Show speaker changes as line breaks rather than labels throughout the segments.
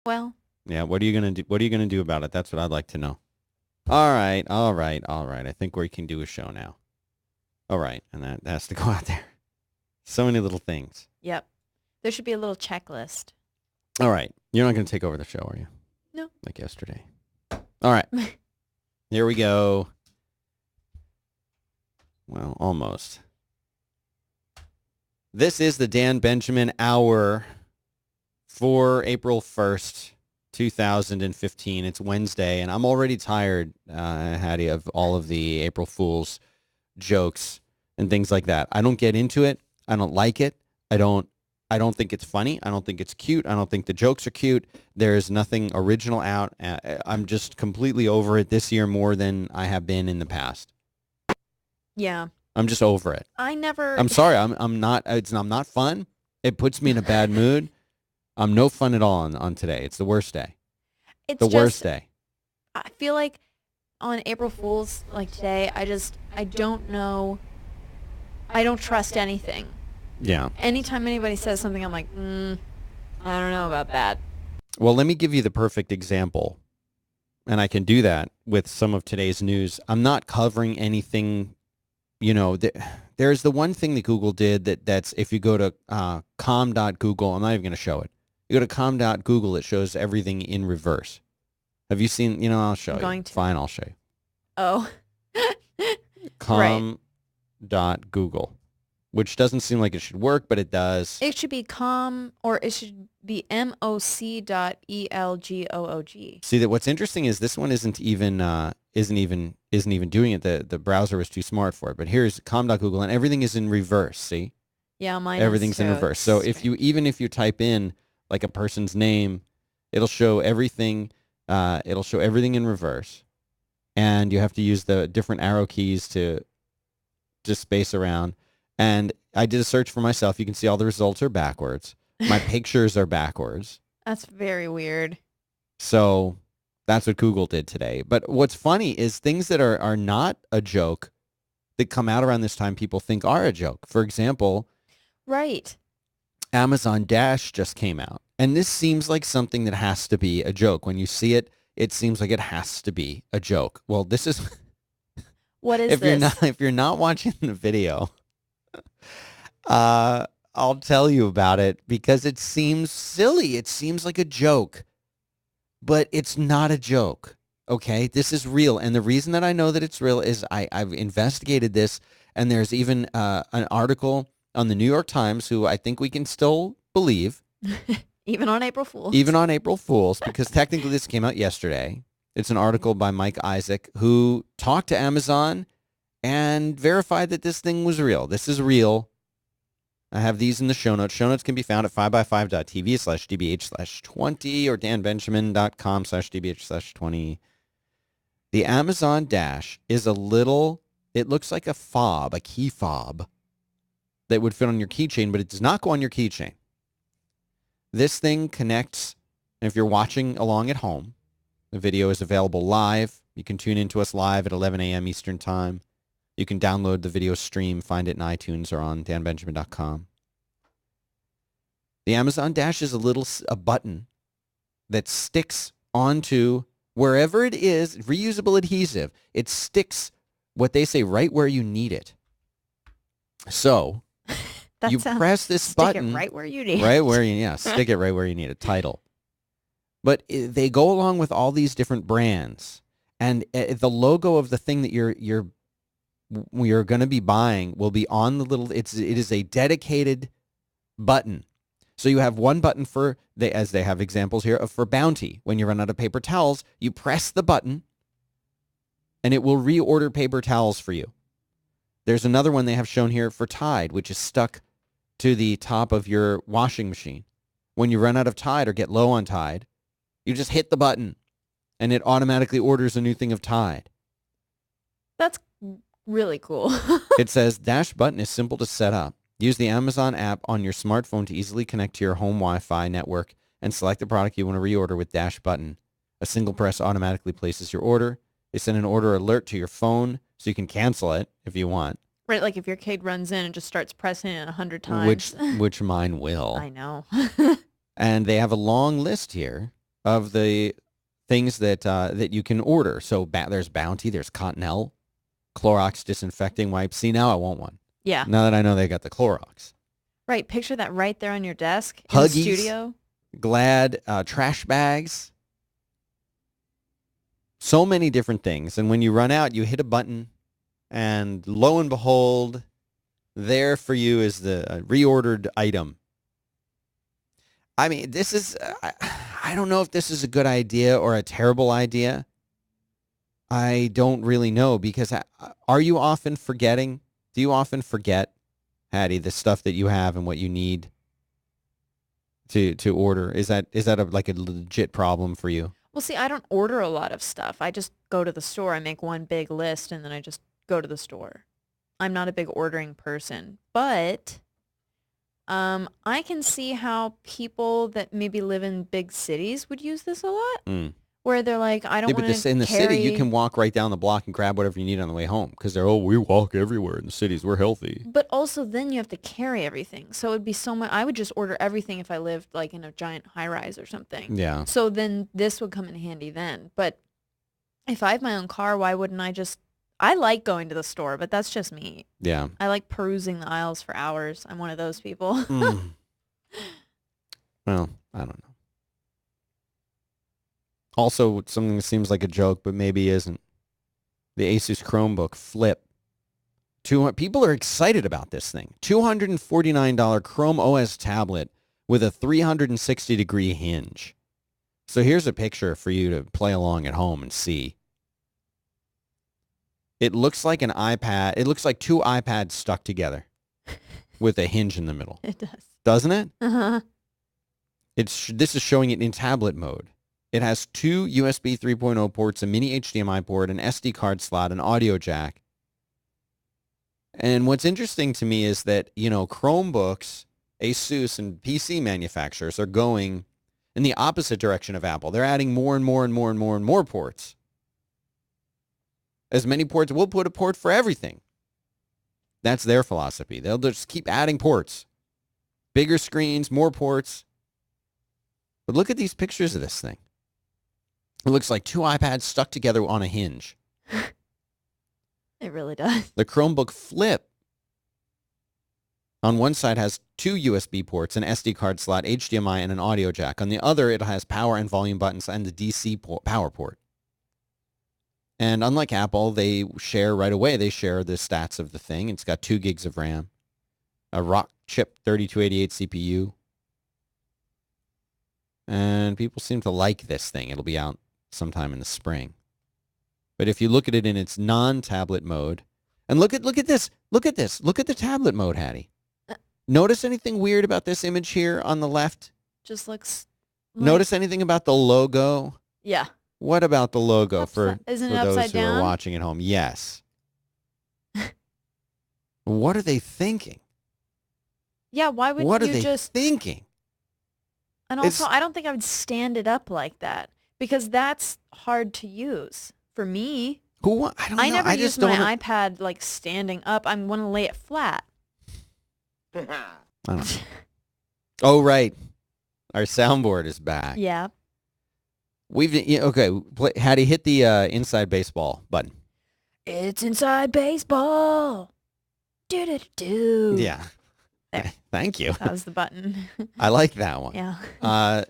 Well,
Yeah, what are you gonna do? What are you gonna do about it? That's what I'd like to know. All right, all right, all right. I think we can do a show now. All right, and that has to go out there. So many little things.
yep. There should be a little checklist.
All right, you're not gonna take over the show, are you?
No.
Like yesterday. All right, here we go. Well, almost. This is the Dan Benjamin Hour for April 1st, 2015. It's Wednesday, and I'm already tired, Hattie, of all of the April Fool's jokes and things like that. I don't get into it. I don't like it. I don't think it's funny. I don't think it's cute. I don't think the jokes are cute. There's nothing original out. I'm just completely over it this year more than I have been in the past.
Yeah.
I'm just over it.
I never.
I'm sorry. I'm not. I'm not fun. It puts me in a bad mood. I'm no fun at all on today. It's the worst day.
It's
The
just,
worst day.
I feel like on April Fools, like today, I don't know. I don't trust anything.
Yeah.
Anytime anybody says something, I'm like, I don't know about that.
Well, let me give you the perfect example. And I can do that with some of today's news. I'm not covering anything, there's the one thing that Google did that's if you go to com.google, I'm not even going to show it. You go to com.google, it shows everything in reverse. Have you seen, I'll show
I'm
you.
going to.
Fine, I'll show you.
Oh.
Com.google, which doesn't seem like it should work, but it does.
It should be or it should be moc.elgoog.
See that what's interesting is this one isn't even doing it. The browser was too smart for it. But here's com.google and everything is in reverse. See?
Yeah, mine
Everything's in reverse. So if you type in like a person's name, it'll show everything. It'll show everything in reverse, and you have to use the different arrow keys to space around. And I did a search for myself. You can see all the results are backwards. My pictures are backwards.
That's very weird.
So that's what Google did today. But what's funny is things that are not a joke that come out around this time people think are a joke. For example,
right.
Amazon Dash just came out. And this seems like something that has to be a joke. When you see it, it seems like it has to be a joke. Well, this is
what is
if you're not watching the video, I'll tell you about it because it seems silly. It seems like a joke, but it's not a joke. Okay, this is real. And the reason that I know that it's real is I've investigated this, and there's even an article on the New York Times, who I think we can still believe.
Even on April Fools.
Even on April Fools, because technically this came out yesterday. It's an article by Mike Isaac, who talked to Amazon and verified that this thing was real. This is real. I have these in the show notes. Show notes can be found at 5by5.tv/dbh/20 or danbenjamin.com/dbh/20. The Amazon Dash is it looks like a fob, a key fob that would fit on your keychain, but it does not go on your keychain. This thing connects, and if you're watching along at home, the video is available live. You can tune into us live at 11 a.m. Eastern Time. You can download the video stream, find it in iTunes or on danbenjamin.com. The Amazon Dash is a button that sticks onto wherever it is, reusable adhesive. It sticks, what they say, right where you need it. So you press this button.
Stick it right where you need it.
Right where stick it right where you need it. Title. But they go along with all these different brands. And the logo of the thing that you're going to be buying will be on the little, it is a dedicated button. So you have one button as they have examples here, for Bounty. When you run out of paper towels, you press the button and it will reorder paper towels for you. There's another one they have shown here for Tide, which is stuck to the top of your washing machine. When you run out of Tide or get low on Tide, you just hit the button and it automatically orders a new thing of Tide.
That's really cool.
It says, Dash button is simple to set up. Use the Amazon app on your smartphone to easily connect to your home Wi-Fi network and select the product you want to reorder with Dash button. A single press automatically places your order. They send an order alert to your phone so you can cancel it if you want.
Right, like if your kid runs in and just starts pressing it 100 times.
Which mine will.
I know.
And they have a long list here of the things that you can order. So there's Bounty, there's Cottonelle, Clorox disinfecting wipes. See, now I want one.
Yeah.
Now that I know they got the Clorox.
Right. Picture that right there on your desk in the
Huggies.
studio.
Glad trash bags. So many different things. And when you run out, you hit a button, and lo and behold, there for you is the reordered item. I mean, this is, I don't know if this is a good idea or a terrible idea. I don't really know, because are you often forgetting? Do you often forget, Hattie, the stuff that you have and what you need to order? Is that like a legit problem for you?
Well, see, I don't order a lot of stuff. I just go to the store. I make one big list, and then I just go to the store. I'm not a big ordering person, but I can see how people that maybe live in big cities would use this a lot. Where they're like, I don't want to
in the
carry...
city, you can walk right down the block and grab whatever you need on the way home, because we walk everywhere in the cities. We're healthy.
But also then you have to carry everything. So it would be so much... I would just order everything if I lived like in a giant high-rise or something.
Yeah.
So then this would come in handy then. But if I have my own car, why wouldn't I just... I like going to the store, but that's just me.
Yeah.
I like perusing the aisles for hours. I'm one of those people.
Well, I don't know. Also, something that seems like a joke, but maybe isn't. The Asus Chromebook Flip. People are excited about this thing. $249 Chrome OS tablet with a 360-degree hinge. So here's a picture for you to play along at home and see. It looks like an iPad. It looks like two iPads stuck together with a hinge in the middle.
It does.
Doesn't it?
Uh-huh.
This is showing it in tablet mode. It has two USB 3.0 ports, a mini HDMI port, an SD card slot, an audio jack. And what's interesting to me is that, Chromebooks, Asus, and PC manufacturers are going in the opposite direction of Apple. They're adding more and more and more and more and more ports. As many ports, we'll put a port for everything. That's their philosophy. They'll just keep adding ports. Bigger screens, more ports. But look at these pictures of this thing. It looks like two iPads stuck together on a hinge.
It really does.
The Chromebook Flip on one side has two USB ports, an SD card slot, HDMI, and an audio jack. On the other, it has power and volume buttons and the DC power port. And unlike Apple, they share right away. They share the stats of the thing. It's got 2 gigs of RAM, a Rockchip 3288 CPU. And people seem to like this thing. It'll be out sometime in the spring. But if you look at it in its non-tablet mode, and look at this. Look at this. Look at the tablet mode, Hattie. Notice anything weird about this image here on the left?
Just looks... like...
Notice anything about the logo?
Yeah.
What about the logo for
Isn't it
those
upside
who are
down?
watching at home? Yes. What are they thinking?
Yeah, why would
What are
you
they
just...
thinking?
And also, I don't think I would stand it up like that, because that's hard to use. For me,
I don't know.
I never use
just don't
my iPad like standing up. I want to lay it flat.
I don't know. Oh, right. Our soundboard is back.
Yeah.
Hattie, hit the inside baseball button.
It's inside baseball. Do-do-do.
Yeah.
There.
Thank you.
That was the button.
I like that one.
Yeah.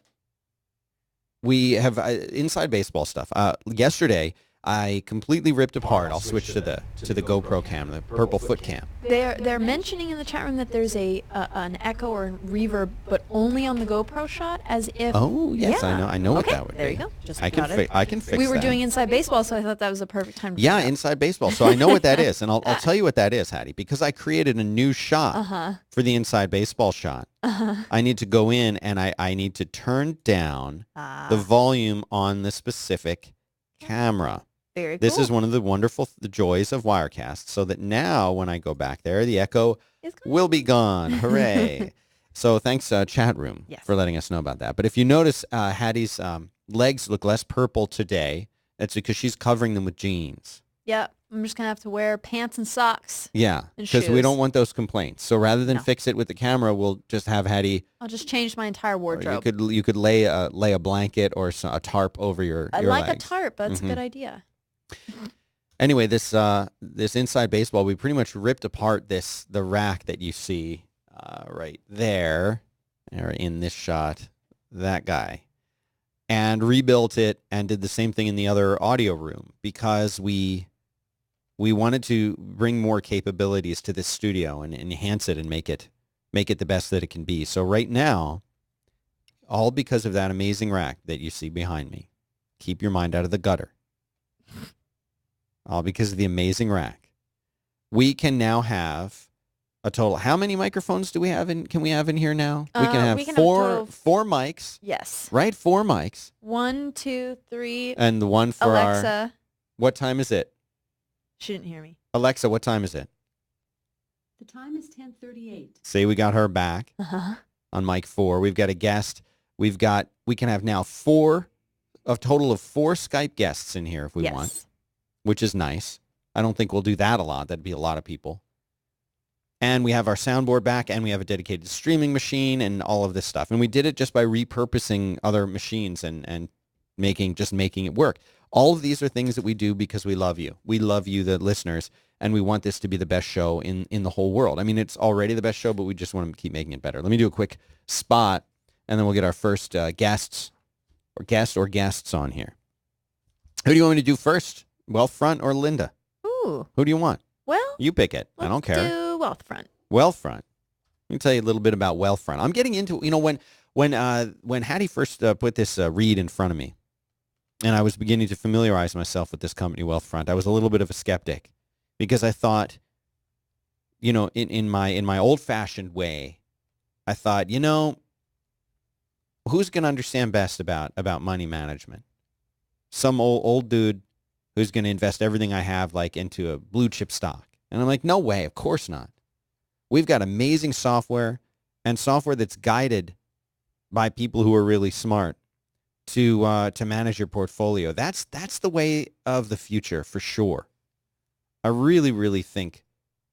We have inside baseball stuff. Yesterday, I completely ripped apart. I'll switch to the GoPro cam, the purple foot cam.
They're mentioning in the chat room that there's an echo or reverb, but only on the GoPro shot, as if.
Oh yes,
yeah.
I know what
Okay,
that would be.
there you go. Just
I can
got it.
I can fix.
We were
that.
doing inside baseball, so I thought that was a perfect time to
Yeah,
do that.
inside baseball. So I know what that is, and I'll tell you what that is, Hattie, because I created a new shot for the inside baseball shot. I need to go in and I need to turn down the volume on the specific camera.
Very cool.
This is one of the joys of Wirecast, so that now when I go back there, the echo will be gone. Hooray. So thanks, chat room, for letting us know about that. But if you notice, Hattie's legs look less purple today. That's because she's covering them with jeans.
Yep. I'm just going to have to wear pants and socks
Yeah,
and
because we
shoes.
don't want those complaints. So rather than
No.
fix it with the camera, we'll just have Hattie.
I'll just change my entire
Or
wardrobe.
you could lay a blanket or a tarp over your
I
your
like
legs.
a tarp. That's a good idea.
Anyway, this Inside Baseball, we pretty much ripped apart the rack that you see right there, or in this shot, that guy, and rebuilt it and did the same thing in the other audio room because we wanted to bring more capabilities to this studio and enhance it and make it the best that it can be. So right now, all because of that amazing rack that you see behind me. Keep your mind out of the gutter. All because of the amazing rack. We can now have a total. How many microphones do we have can we have in here now? We can have four mics.
Yes.
Right? 4 mics.
1, 2, 3.
And the one for
Alexa.
What time is it?
She didn't hear me.
Alexa, what time is it?
The time is 10:38.
See, we got her back on mic 4. We've got a guest. We can have now a total of 4 Skype guests in here if we want, which is nice. I don't think we'll do that a lot. That'd be a lot of people. And we have our soundboard back, and we have a dedicated streaming machine and all of this stuff. And we did it just by repurposing other machines and making it work. All of these are things that we do because we love you. We love you, the listeners, and we want this to be the best show in the whole world. I mean, it's already the best show, but we just want to keep making it better. Let me do a quick spot, and then we'll get our first guests on here. Who do you want me to do first? Wealthfront or Linda?
Ooh.
Who do you want?
Well,
you pick it. I don't care.
Let's do Wealthfront.
Wealthfront. Let me tell you a little bit about Wealthfront. I'm getting into, when Hattie first put this read in front of me, and I was beginning to familiarize myself with this company, Wealthfront, I was a little bit of a skeptic because I thought, in my old-fashioned way, I thought, who's going to understand best about money management? Some old dude who's going to invest everything I have into a blue chip stock. And I'm like, no way, of course not. We've got amazing software and software that's guided by people who are really smart to manage your portfolio. That's the way of the future for sure. I really, really think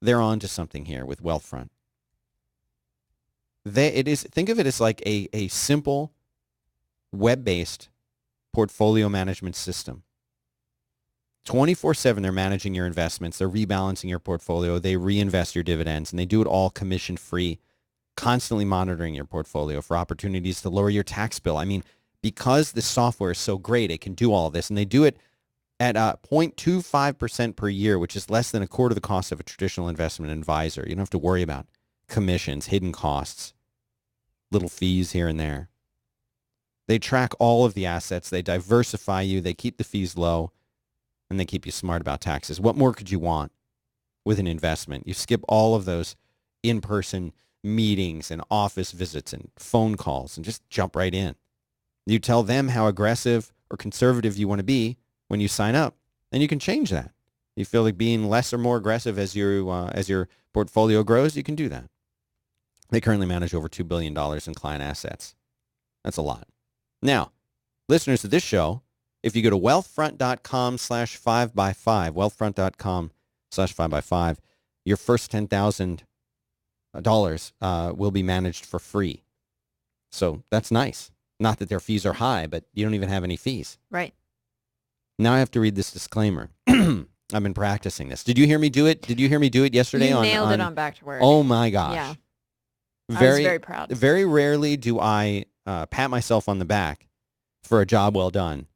they're onto something here with Wealthfront. Think of it as like a simple web-based portfolio management system. 24/7, they're managing your investments. They're rebalancing your portfolio. They reinvest your dividends, and they do it all commission-free, constantly monitoring your portfolio for opportunities to lower your tax bill. I mean, because the software is so great, it can do all of this, and they do it at 0.25% per year, which is less than a quarter of the cost of a traditional investment advisor. You don't have to worry about commissions, hidden costs, little fees here and there. They track all of the assets. They diversify you. They keep the fees low. And they keep you smart about taxes. What more could you want with an investment? You skip all of those in-person meetings and office visits and phone calls and just jump right in. You tell them how aggressive or conservative you want to be when you sign up, and you can change that. You feel like being less or more aggressive as your portfolio grows, you can do that. They currently manage over $2 billion in client assets. That's a lot. Now, listeners of this show, if you go to wealthfront.com/5x5, wealthfront.com/5x5, your first $10,000 will be managed for free. So that's nice. Not that their fees are high, but you don't even have any fees.
Right.
Now I have to read this disclaimer. I've been practicing this. Did you hear me do it? Did you hear me do it yesterday?
You nailed it on Back to Work.
Oh my gosh.
Yeah. I was very proud.
Very rarely do I pat myself on the back for a job well done.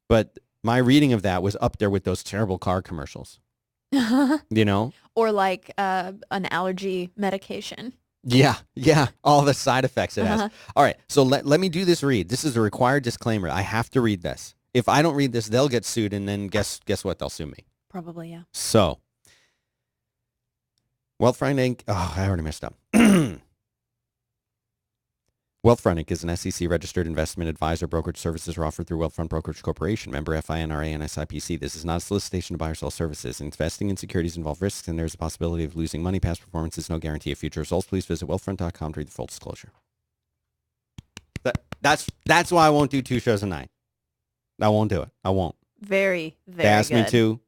But my reading of that was up there with those terrible car commercials. Or
like an allergy medication.
Yeah. All the side effects it has. All right. So let me do this read. This is a required disclaimer. I have to read this. If I don't read this, they'll get sued, and then guess what? They'll sue me.
Probably, yeah.
So, Wealthfront Inc. Oh, I already messed up. Wealthfront Inc. is an SEC-registered investment advisor. Brokerage services are offered through Wealthfront Brokerage Corporation, member FINRA and SIPC. This is not a solicitation to buy or sell services. Investing in securities involve risks, and there's a possibility of losing money. Past performance is no guarantee of future results. Please visit wealthfront.com to read the full disclosure. That's why I won't do 2 shows a night. I won't do it. I won't.
Very, very
They asked me
good.
to.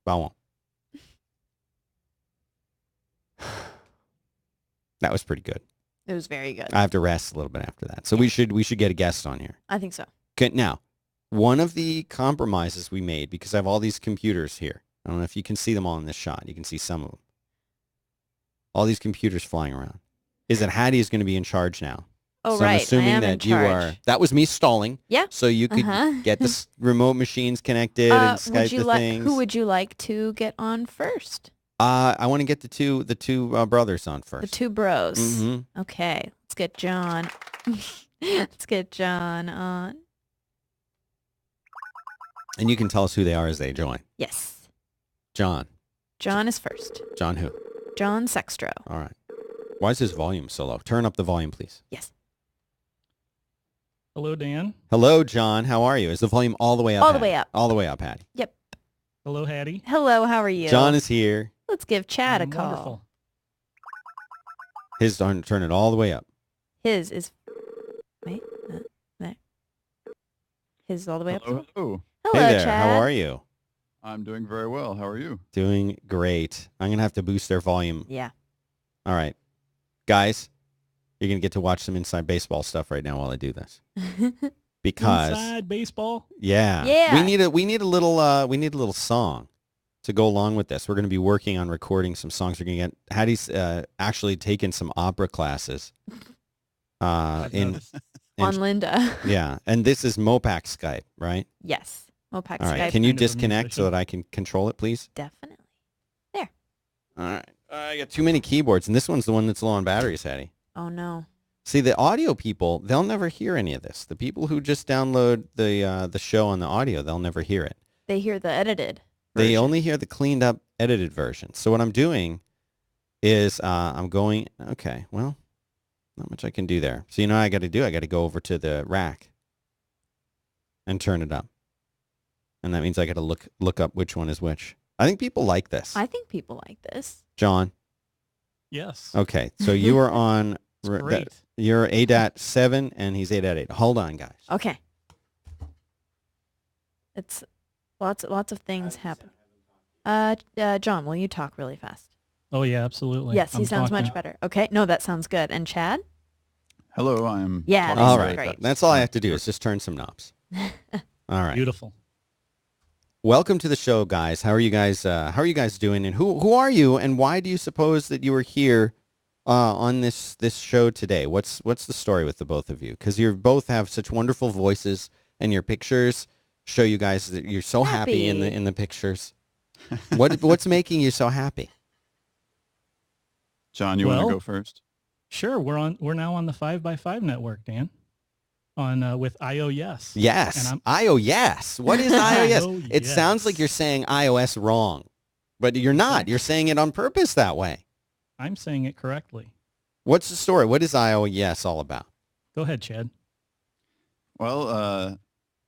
but I won't. That was pretty good.
It was very good.
I have to rest a little bit after that. So we should get a guest on here.
I think so.
Okay, now, one of the compromises we made, because I have all these computers here. I don't know if you can see them all in this shot. You can see some of them. All these computers flying around. Is that Hattie is going to be in charge now.
Oh,
so
right.
I'm assuming
I am
that
in
you
charge.
are. That was me stalling.
Yeah.
So you could get the remote machines connected and Skype the things.
Who would you like to get on first?
I want to get the two brothers on first.
The two bros.
Mm-hmm.
Okay. Let's get John. Let's get John on.
And you can tell us who they are as they join.
Yes.
John.
John is first.
John who?
John Sextro.
All right. Why is his volume so low? Turn up the volume, please.
Yes.
Hello, Dan.
Hello, John. How are you? Is the volume all the way up?
All the
Hattie?
way up.
All the way up, Hattie.
Yep.
Hello, Hattie.
Hello, how are you?
John is here.
Let's give Chad a
I'm
call.
Wonderful.
His turn it all the way up.
His is... Wait. There. His is all the way up.
Hello, hello.
Hello,
Hey there.
Chad.
How are you?
I'm doing very well. How are you?
Doing great. I'm going to have to boost their volume.
Yeah.
All right. Guys, you're going to get to watch some inside baseball stuff right now while I do this. Because
Inside baseball.
yeah.
Yeah.
We need a little song to go along with this. We're going to be working on recording some songs. We're going to get Hattie's actually taken some opera classes.
I've
In
noticed.
On Linda.
yeah, and this is Mopac Skype, right?
Yes. Mopac
All right.
Skype.
Can you
Kind of a
disconnect so
musician.
that I can control it, please?
Definitely.
All right. I got too many keyboards, and this one's the one that's low on batteries, Hattie.
Oh, no.
See, the audio people, they'll never hear any of this. The people who just download the show on the audio, they'll never hear it.
They hear the edited
They
version.
only hear the cleaned up, edited version. So what I'm doing is I'm going, okay, well, not much I can do there. So you know what I got to do? I got to go over to the rack and turn it up. And that means I got to look up which one is which. I think people like this.
I think people like this.
John,
Yes.
okay, so you are on,
It's great.
you're ADAT7 and he's ADAT8. Hold on, guys.
Okay. It's lots of things happen. John, will you talk really fast?
Oh, yeah, absolutely.
Yes, he
I'm
sounds much
talking.
better. Okay. No, that sounds good. And Chad?
Hello, I'm.
Yeah,
talking
All
that's
very
right,
great.
that's all I have to do is just turn some knobs. All right.
Beautiful.
Welcome to the show, guys. How are you guys? How are you guys doing? And who are you? And why do you suppose that you are here on this show today? What's the story with the both of you? Because you both have such wonderful voices, and your pictures show you guys that you're so happy in
Happy.
the pictures. What's making you so happy?
John, you want
Well-
to go first?
Sure. We're now on the 5x5 network, Dan. On with iOS.
Yes,
And
iOS. What is iOS?
iOS.
It sounds like you're saying iOS wrong, but you're not. You're saying it on purpose that way.
I'm saying it correctly.
What's the story? What is iOS all about?
Go ahead, Chad.
Well,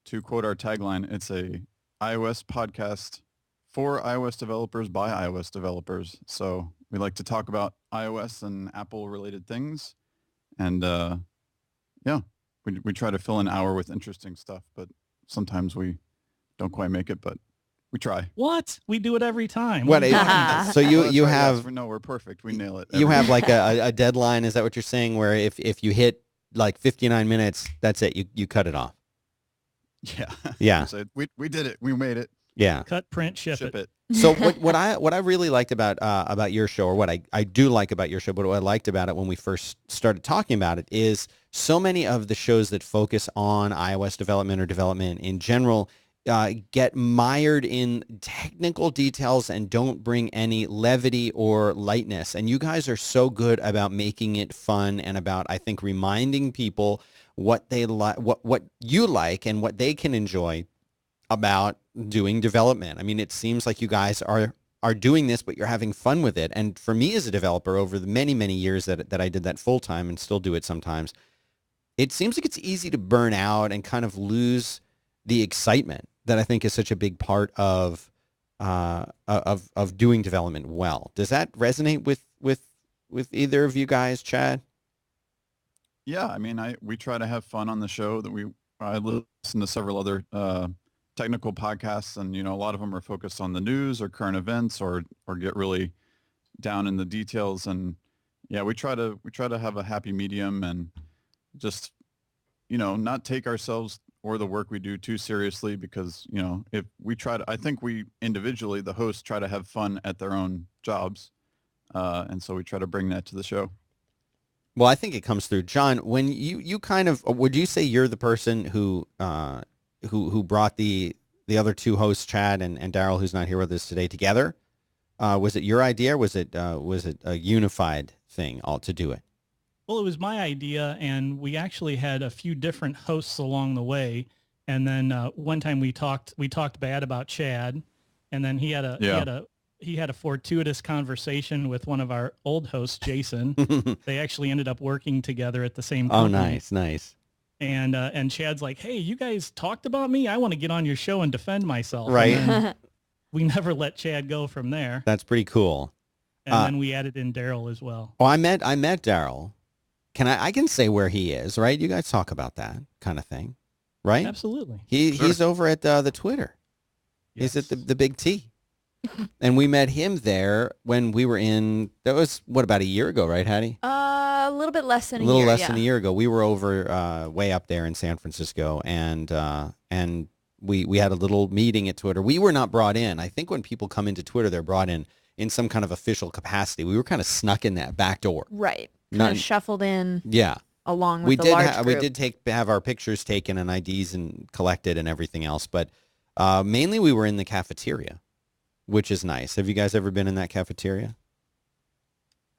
to quote our tagline, it's a iOS podcast for iOS developers by iOS developers. So we like to talk about iOS and Apple related things. And yeah, we try to fill an hour with interesting stuff, but sometimes we don't quite make it, but we try.
What? We do it every time.
What?
What are you talking about?
So you
Oh, that's
you
right, yes,
have
no, we're perfect. We nail it.
you
every
have
time.
like a deadline. Is that what you're saying? Where if you hit like 59 minutes, that's it. You cut it off.
Yeah.
Yeah.
So we did it. We made it.
Yeah.
Cut, print, ship
Ship
it.
it.
So what I really liked about your show, or what I do like about your show, but what I liked about it when we first started talking about it is so many of the shows that focus on iOS development or development in general get mired in technical details and don't bring any levity or lightness. And you guys are so good about making it fun and about, I think, reminding people what they like, what you like, and what they can enjoy about doing development. I mean, it seems like you guys are doing this, but you're having fun with it. And for me as a developer, over the many, many years that I did that full time and still do it sometimes, it seems like it's easy to burn out and kind of lose the excitement that I think is such a big part of doing development well. Does that resonate with either of you guys, Chad?
Yeah, I mean, we try to have fun on the show. I listen to several other technical podcasts, and a lot of them are focused on the news or current events or get really down in the details. And yeah, we try to have a happy medium and just not take ourselves or the work we do too seriously, because if we I think we individually, the hosts, try to have fun at their own jobs, and so we try to bring that to the show.
Well, I think it comes through. John, when you kind of, would you say you're the person who brought the other two hosts, Chad and Daryl, who's not here with us today, together? Was it your idea, or was it a unified thing all to do it?
Well, it was my idea, and we actually had a few different hosts along the way. And then one time we talked bad about Chad, and then he had a fortuitous conversation with one of our old hosts, Jason. They actually ended up working together at the same company.
Oh, nice.
And Chad's like, "Hey, you guys talked about me. I want to get on your show and defend myself."
Right.
And then we never let Chad go from there.
That's pretty cool.
And then we added in Daryl as well.
Oh, I met Daryl. I can say where he is, right? You guys talk about that kind of thing, right?
Absolutely.
He's over at the Twitter.
Yes.
He's at the Big T. And we met him there when we were that was, about a year ago, right, Hattie?
A little bit less than a year.
A little less than a year ago. We were over way up there in San Francisco, and we had a little meeting at Twitter. We were not brought in. I think when people come into Twitter, they're brought in some kind of official capacity. We were kind of snuck in that back door.
Right. Kind of shuffled in.
Yeah.
Along with the large group.
We did have our pictures taken and IDs and collected and everything else, but mainly we were in the cafeteria, which is nice. Have you guys ever been in that cafeteria?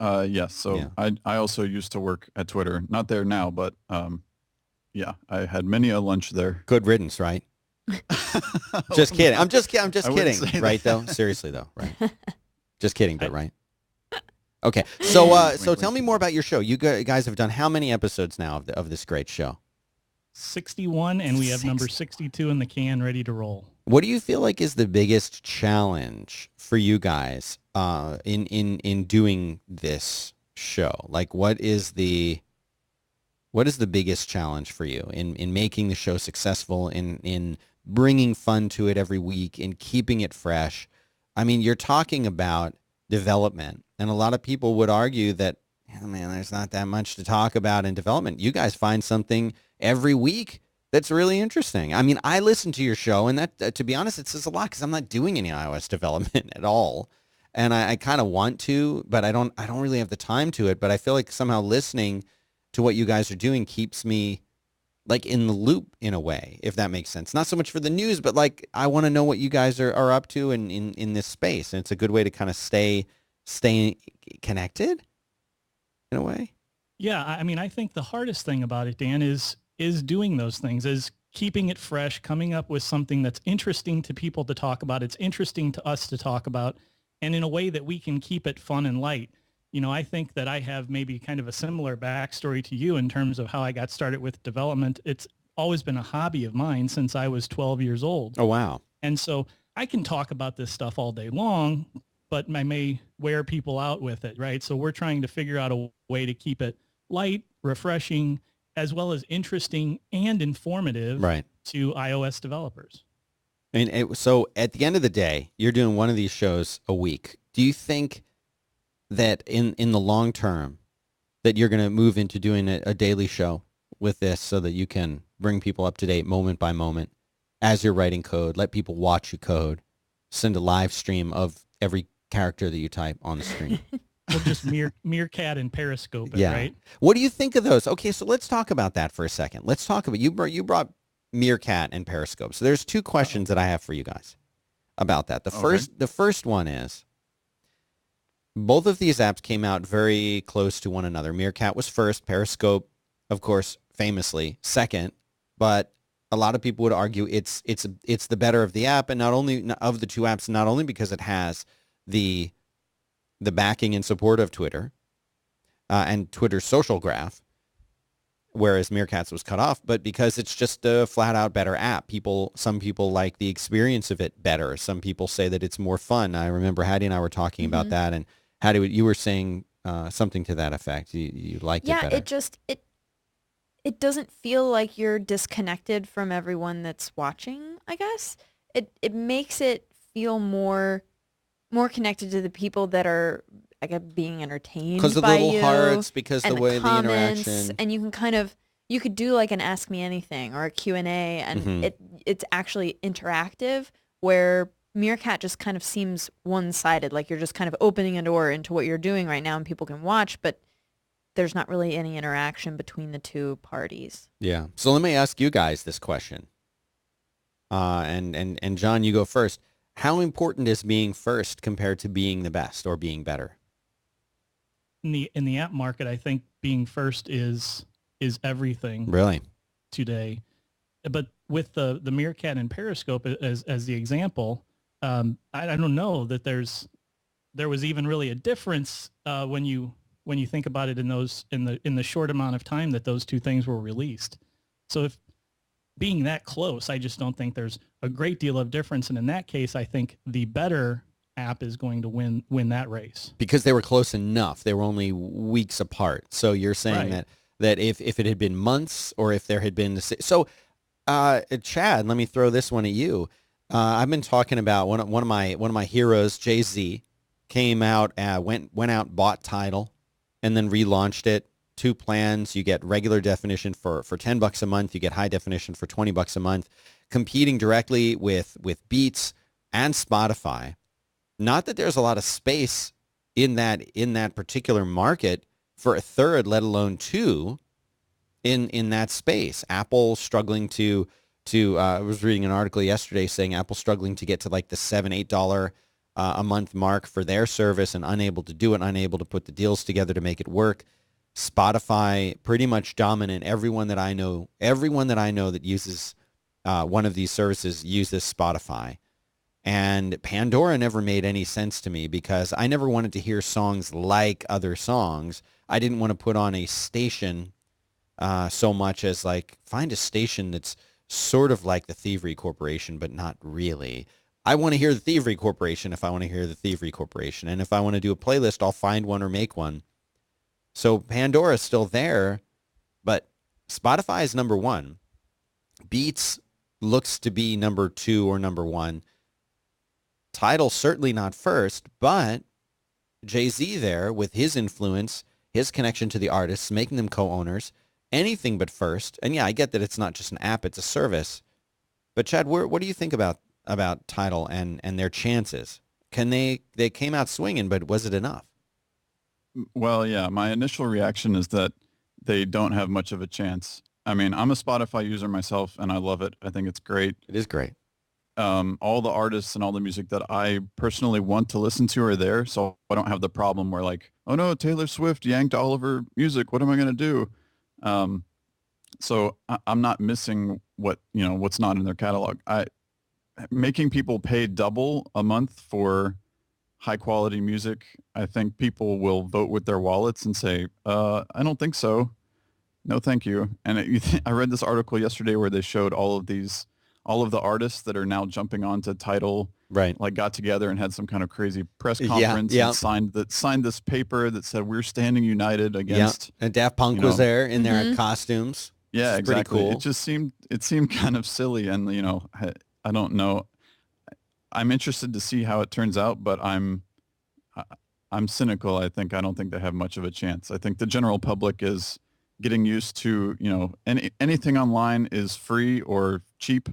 Yes. So yeah. I also used to work at Twitter. Not there now, but yeah, I had many a lunch there.
Good riddance, right? Just kidding. I'm just kidding. Right, though? Seriously, though, right? Just kidding, but right? Okay. So tell me more about your show. You guys have done how many episodes now of this great show?
61, and we have number 62 in the can, ready to roll.
What do you feel like is the biggest challenge for you guys in doing this show? Like, what is the biggest challenge for you in making the show successful, in bringing fun to it every week, in keeping it fresh? I mean, you're talking about development, and a lot of people would argue that, oh man, there's not that much to talk about in development. You guys find something every week that's really interesting. I mean, I listen to your show, and that, to be honest, it says a lot because I'm not doing any iOS development at all, and I kind of want to, but I don't really have the time to it. But I feel like somehow listening to what you guys are doing keeps me like in the loop in a way, if that makes sense. Not so much for the news, but like I want to know what you guys are up to in this space, and it's a good way to kind of stay connected in a way.
Yeah, I mean, I think the hardest thing about it, Dan, is doing those things, is keeping it fresh, coming up with something that's interesting to people to talk about. It's interesting to us to talk about, and in a way that we can keep it fun and light. You know, I think that I have maybe kind of a similar backstory to you in terms of how I got started with development. It's always been a hobby of mine since I was 12 years old.
Oh, wow.
And so I can talk about this stuff all day long, but I may wear people out with it, right? So we're trying to figure out a way to keep it light, refreshing, as well as interesting and informative to iOS developers.
I mean, so at the end of the day, you're doing one of these shows a week. Do you think that in the long term that you're going to move into doing a daily show with this so that you can bring people up to date moment by moment as you're writing code, let people watch you code, send a live stream of every character that you type on the screen?
We'll just Meerkat and Periscope it, right?
What do you think of those? Okay, so let's talk about that for a second. Let's talk about, you brought Meerkat and Periscope. So there's two questions that I have for you guys about that. The first one is, both of these apps came out very close to one another. Meerkat was first, Periscope, of course, famously second, but a lot of people would argue it's the better of the app, and not only of the two apps, not only because it has the backing and support of Twitter and Twitter's social graph, whereas Meerkat's was cut off, but because it's just a flat-out better app. Some people like the experience of it better. Some people say that it's more fun. I remember Hattie and I were talking about that, and Hattie, you were saying something to that effect. You liked it better.
It doesn't feel like you're disconnected from everyone that's watching I guess. It makes it feel more connected to the people that are, I guess, being entertained
Because of the
by
little
you
hearts, because
and
the way the
comments,
interaction.
and you can kind of you could do like an Ask Me Anything or a Q&A, and
Mhm.
it's actually interactive, where Meerkat just kind of seems one-sided, like you're just kind of opening a door into what you're doing right now and people can watch, but there's not really any interaction between the two parties.
Yeah. So let me ask you guys this question. And John, you go first. How important is being first compared to being the best or being better?
In the app market, I think being first is everything
Really?
today. But with the Meerkat and Periscope as the example, I don't know that there was even really a difference when you think about it in the short amount of time that those two things were released. So if being that close, I just don't think there's a great deal of difference. And in that case, I think the better app is going to win that race.
Because they were close enough. They were only weeks apart. So you're saying
Right.
that if it had been months or if there had been so Chad, let me throw this one at you. I've been talking about one of my heroes, Jay-Z, came out, went out, bought Tidal, and then relaunched it. 2 plans. You get regular definition for $10 a month. You get high definition for $20 a month, competing directly with Beats and Spotify. Not that there's a lot of space in that particular market for a third, let alone two, in that space. Apple struggling to I was reading an article yesterday saying Apple struggling to get to like the $7-8 a month mark for their service and unable to do it, unable to put the deals together to make it work. Spotify pretty much dominant. Everyone that I know that uses one of these services uses Spotify. And Pandora never made any sense to me because I never wanted to hear songs like other songs. I didn't want to put on a station so much as like find a station that's sort of like the Thievery Corporation, but not really. I want to hear the Thievery Corporation if I want to hear the Thievery Corporation. And if I want to do a playlist, I'll find one or make one. So Pandora is still there, but Spotify is number one. Beats looks to be number 2 or number 1. Tidal certainly not first, but Jay-Z there with his influence, his connection to the artists, making them co-owners, anything but first. And yeah, I get that it's not just an app, it's a service. But Chad, what do you think about Tidal and their chances? They came out swinging, but was it enough?
Well, yeah, my initial reaction is that they don't have much of a chance. I mean, I'm a Spotify user myself, and I love it. I think it's great.
It is great.
All the artists and all the music that I personally want to listen to are there, so I don't have the problem where like, oh no, Taylor Swift yanked all of her music. What am I going to do? So I'm not missing what's not in their catalog. Making people pay double a month for high quality music, I think people will vote with their wallets and say, I don't think so. No, thank you. And I read this article yesterday where they showed all of the artists that are now jumping onto Tidal,
Right.
like got together and had some kind of crazy press
Yeah,
conference
yeah.
and signed this paper that said we're standing united against.
And Daft Punk
you
was
know.
there in their costumes.
Yeah,
which is pretty
exactly.
cool.
It seemed kind of silly, and I don't know. I'm interested to see how it turns out, but I'm cynical. I don't think they have much of a chance. I think the general public is getting used to, anything online is free or cheap,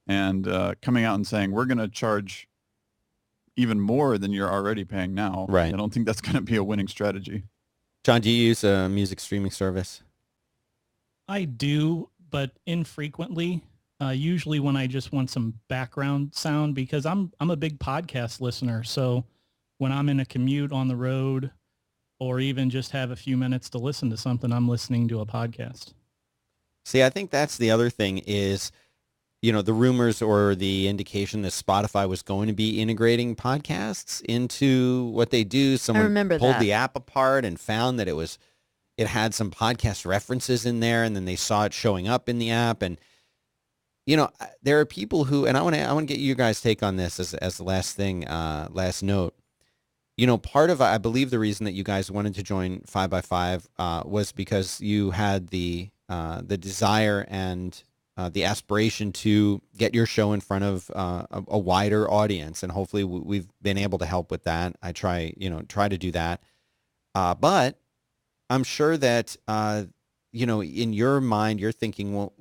and coming out and saying we're going to charge even more than you're already paying now.
Right.
I don't think that's going to be a winning strategy.
John, do you use a music streaming service?
I do, but infrequently. Usually when I just want some background sound, because I'm a big podcast listener. So when I'm in a commute on the road, or even just have a few minutes to listen to something, I'm listening to a podcast.
See, I think that's the other thing is, the rumors or the indication that Spotify was going to be integrating podcasts into what they do. Someone
remember
pulled
that.
the app apart and found that it had some podcast references in there, and then they saw it showing up in the app. And there are people who, and I want to get you guys' take on this as the last thing, last note. Part of, I believe the reason that you guys wanted to join 5x5 was because you had the desire and the aspiration to get your show in front of a wider audience, and hopefully we've been able to help with that. I try to do that, but I'm sure that in your mind you're thinking, well,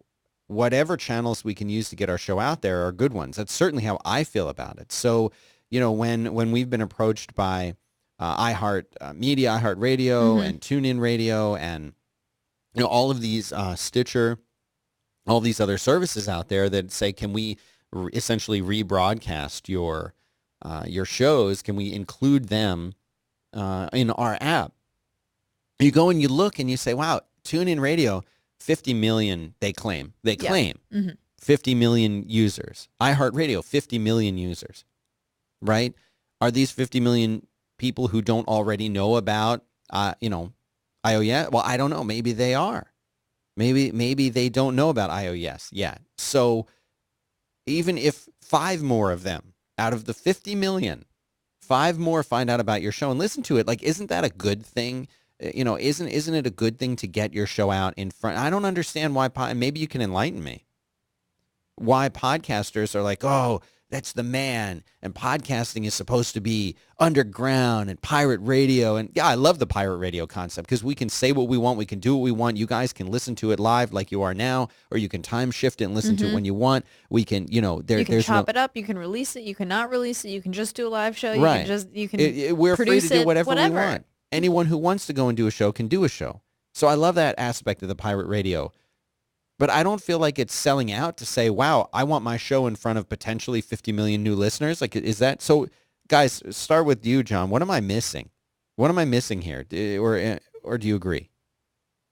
whatever channels we can use to get our show out there are good ones. That's certainly how I feel about it. So when we've been approached by iHeart Media, iHeart Radio, and TuneIn Radio, and all of these Stitcher, all these other services out there that say, can we essentially rebroadcast your shows? Can we include them in our app? You go and you look and you say, wow, TuneIn Radio, 50 million they claim. They claim 50 million users. iHeartRadio, 50 million users, right? Are these 50 million people who don't already know about, iOS? Well, I don't know. Maybe they are. Maybe they don't know about iOS yet. So even if 5 more of them out of the 50 million, 5 more find out about your show and listen to it, like, isn't that a good thing? Isn't it a good thing to get your show out in front? I don't understand why, maybe you can enlighten me, why podcasters are like, oh, that's the man, and podcasting is supposed to be underground and pirate radio. And yeah, I love the pirate radio concept because we can say what we want. We can do what we want. You guys can listen to it live like you are now, or you can time shift it and listen to it when you want. We can,
you can chop it up. You can release it. You can not release it. You can just do a live show.
Right.
You can
we're free to do whatever we
whatever.
want. Anyone who wants to go and do a show can do a show. So I love that aspect of the pirate radio. But I don't feel like it's selling out to say, wow, I want my show in front of potentially 50 million new listeners. Like, is that so? Guys, start with you, John. What am I missing? What am I missing here? Or do you agree?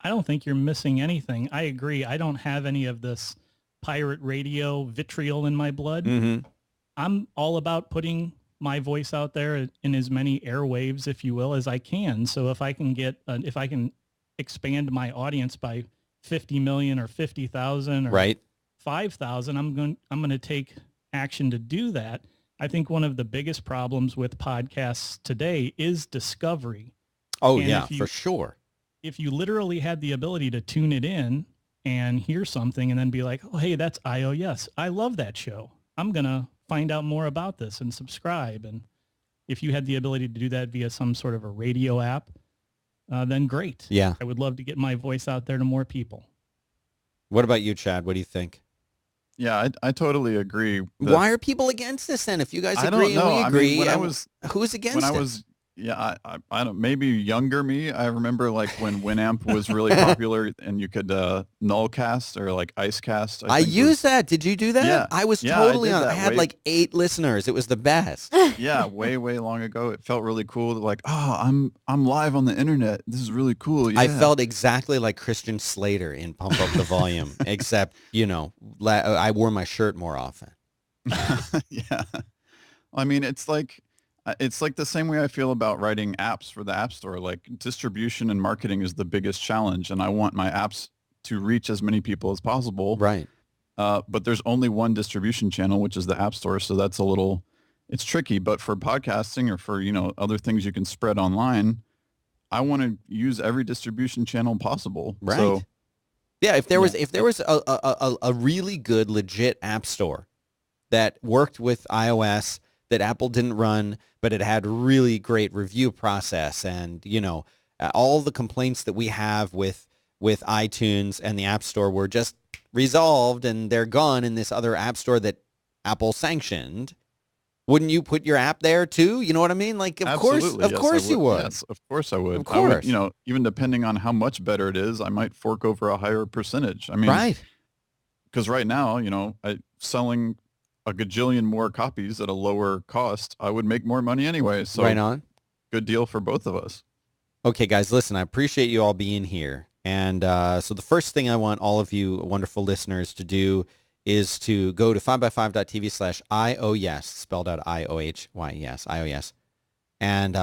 I don't think you're missing anything. I agree. I don't have any of this pirate radio vitriol in my blood.
Mm-hmm.
I'm all about putting my voice out there in as many airwaves, if you will, as I can. So if I can expand my audience by 50 million or 50,000 or
right.
5,000, I'm going to take action to do that. I think one of the biggest problems with podcasts today is discovery.
Oh,
and
yeah, for sure.
If you literally had the ability to tune it in and hear something and then be like, oh, hey, that's iOS. I love that show. I'm going to find out more about this and subscribe. And if you had the ability to do that via some sort of a radio app, then great.
Yeah.
I would love to get my voice out there to more people.
What about you, Chad? What do you think?
Yeah, I totally agree.
Why are people against this then? If you guys
I
agree
don't know.
and we agree,
I mean,
who's against it?
When I was, yeah, I don't, maybe younger me, I remember like when Winamp was really popular and you could nullcast or like icecast.
I used that. Did you do that?
Yeah.
I was
Yeah,
totally
I did
on.
that
I had
way-
like 8 listeners. It was the best.
Yeah, way long ago. It felt really cool. Like, oh, I'm live on the internet. This is really cool. Yeah.
I felt exactly like Christian Slater in Pump Up the Volume, except, I wore my shirt more often.
Yeah. I mean, it's like the same way I feel about writing apps for the App Store. Like, distribution and marketing is the biggest challenge, and I want my apps to reach as many people as possible.
Right.
But there's only one distribution channel, which is the App Store, so that's it's tricky. But for podcasting or for, other things you can spread online, I want to use every distribution channel possible.
Right.
So,
Yeah, if there was a really good, legit app store that worked with iOS that Apple didn't run, but it had really great review process and, all the complaints that we have with iTunes and the App Store were just resolved and they're gone in this other app store that Apple sanctioned. Wouldn't you put your app there too? You know what I mean? Like, of
absolutely, yes,
course you would.
Yes, of course I would.
Of course.
I would, even depending on how much better it is, I might fork over a higher percentage. I mean,
Right.
Because right now, selling a gajillion more copies at a lower cost, I would make more money anyway. So
Right on.
good deal for both of us.
Okay, guys, listen, I appreciate you all being here. And so the first thing I want all of you wonderful listeners to do is to go to 5by5.tv/IOYES, spelled out IOHYES, IOYES, and